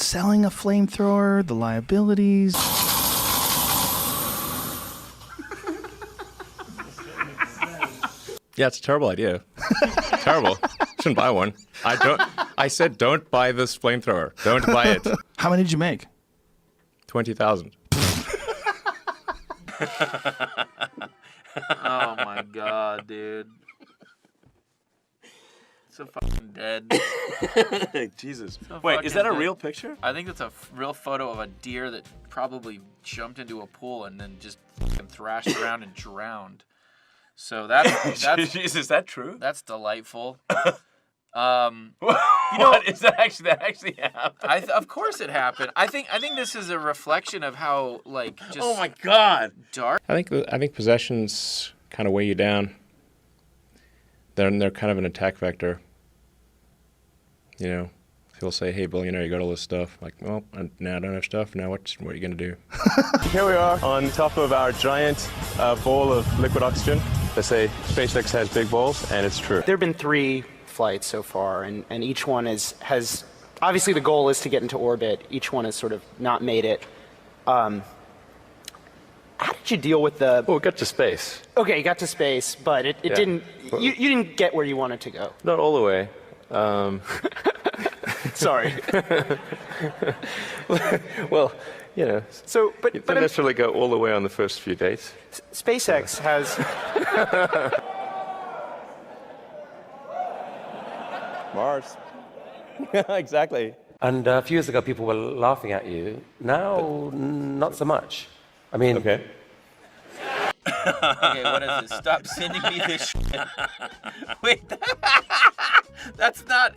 selling a flamethrower, the liabilities. Yeah, it's a terrible idea. Terrible. Shouldn't buy one. I said don't buy this flamethrower. Don't buy it. How many did you make? 20,000. Oh my god, dude. So fucking dead. Jesus. So Wait, is that a dead. real picture? I think that's a real photo of a deer that probably jumped into a pool and then just fucking thrashed around and drowned. So that's Jeez, is that true? That's delightful. What is that actually happened? Of course it happened. I think this is a reflection of how just Oh my God. dark. I think possessions kind of weigh you down. They're kind of an attack vector. You know, people say, "Hey, billionaire, you got all this stuff." Like, well, now I don't have stuff. Now what are you gonna do? Here we are on top of our giant ball of liquid oxygen. They say SpaceX has big balls, and it's true. There have been 3 flights so far, and each one has obviously the goal is to get into orbit. Each one has sort of not made it. How did you deal with the? Well, we got to space. Okay, you got to space, but it didn't. You didn't get where you wanted to go. Not all the way. Sorry. Well, you know. So, You don't necessarily go all the way on the first few dates. SpaceX has. Mars. Exactly. And a few years ago, people were laughing at you. Now, not so much. I mean, Okay. Okay, what is this? Stop sending me this shit. Wait, that's not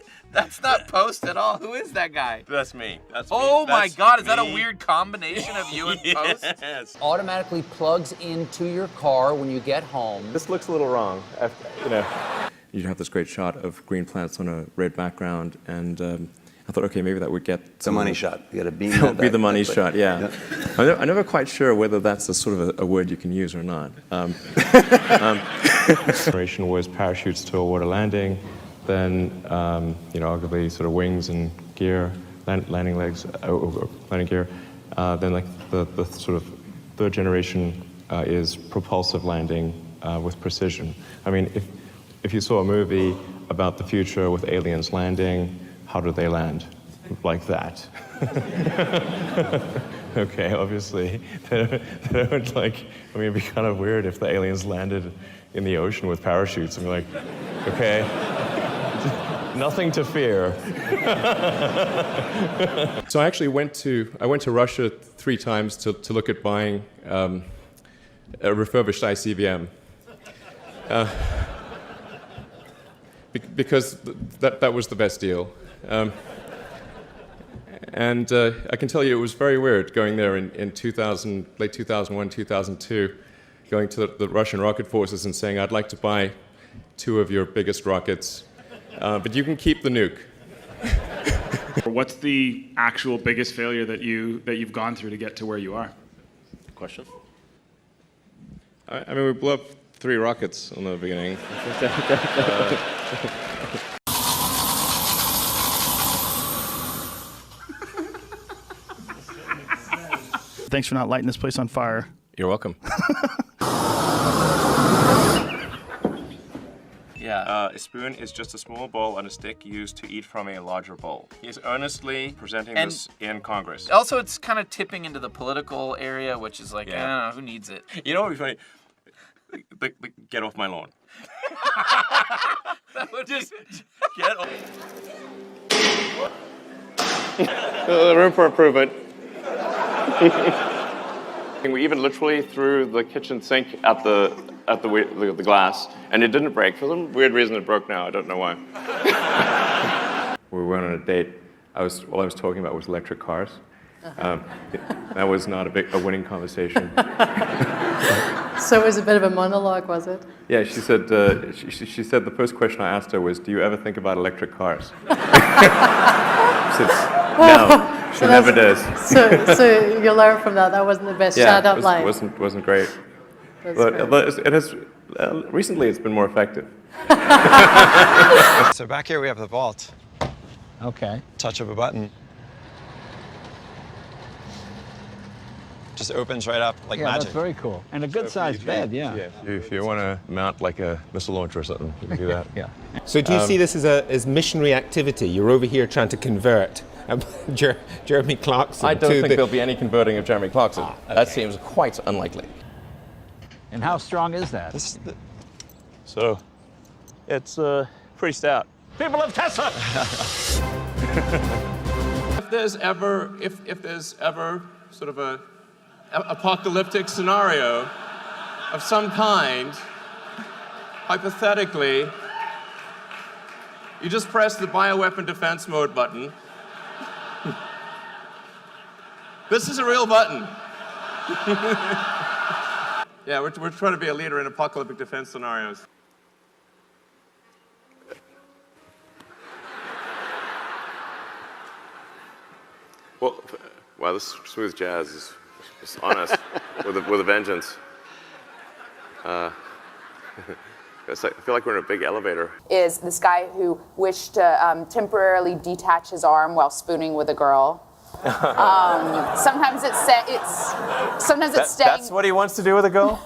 Post at all. Who is that guy? That's me. Oh my God, is that a weird combination of you and Post? Yes. Automatically plugs into your car when you get home. This looks a little wrong. You know. You'd have this great shot of green plants on a red background, and I thought, okay, maybe that would get It's a money shot. You got to beam that that would be back the money that way. shot, yeah. I'm never quite sure whether that's a sort of a word you can use or not. Inspiration was parachutes to a water landing, then arguably sort of wings and gear, landing legs, landing gear. Then like the sort of third generation is propulsive landing with precision. I mean, if you saw a movie about the future with aliens landing, how do they land? Like that. Okay, obviously. They don't like, I mean, it'd be kind of weird if the aliens landed in the ocean with parachutes and be like, okay, nothing to fear. So I actually went to Russia 3 times to look at buying a refurbished ICBM. Because that was the best deal. And I can tell you it was very weird going there in 2000, late 2001, 2002, going to the Russian rocket forces and saying, I'd like to buy 2 of your biggest rockets, but you can keep the nuke. What's the actual biggest failure that you've gone through to get to where you are? Question? I mean, we blew up 3 rockets in the beginning. Thanks for not lighting this place on fire. You're welcome. Yeah. A spoon is just a small bowl on a stick used to eat from a larger bowl. He's earnestly presenting this in Congress. Also, it's kind of tipping into the political area, which is like, I don't know, who needs it? You know what would be funny? Get off my lawn. That would Just get off. Room for improvement. We even literally threw the kitchen sink at the glass, and it didn't break. For some weird reason, it broke now. I don't know why. We went on a date. All I was talking about was electric cars. That was not a winning conversation. So it was a bit of a monologue, was it? Yeah, she said she said the first question I asked her was, "Do you ever think about electric cars?" She said, no. She never does. So you learn from that. That wasn't the best shout-out line. Wasn't great. That's But great. it has recently it's been more effective. So back here we have the vault. Okay. Touch of a button. just opens right up like magic. That's very cool. And a good-sized bed, yeah. If you want to mount like a missile launcher or something, you can do that. Yeah. So do you see this as missionary activity? You're over here trying to convert Jeremy Clarkson. I don't to think there'll be any converting of Jeremy Clarkson. That seems quite unlikely. And how strong is that? So, it's pretty stout. People of Tesla! If there's ever sort of a apocalyptic scenario of some kind, hypothetically, you just press the bioweapon defense mode button. This is a real button. Yeah, we're trying to be a leader in apocalyptic defense scenarios. Well, wow, this smooth jazz is on us with a vengeance. I feel like we're in a big elevator. Is this guy who wished to temporarily detach his arm while spooning with a girl. Sometimes it's staying. That's what he wants to do with a girl?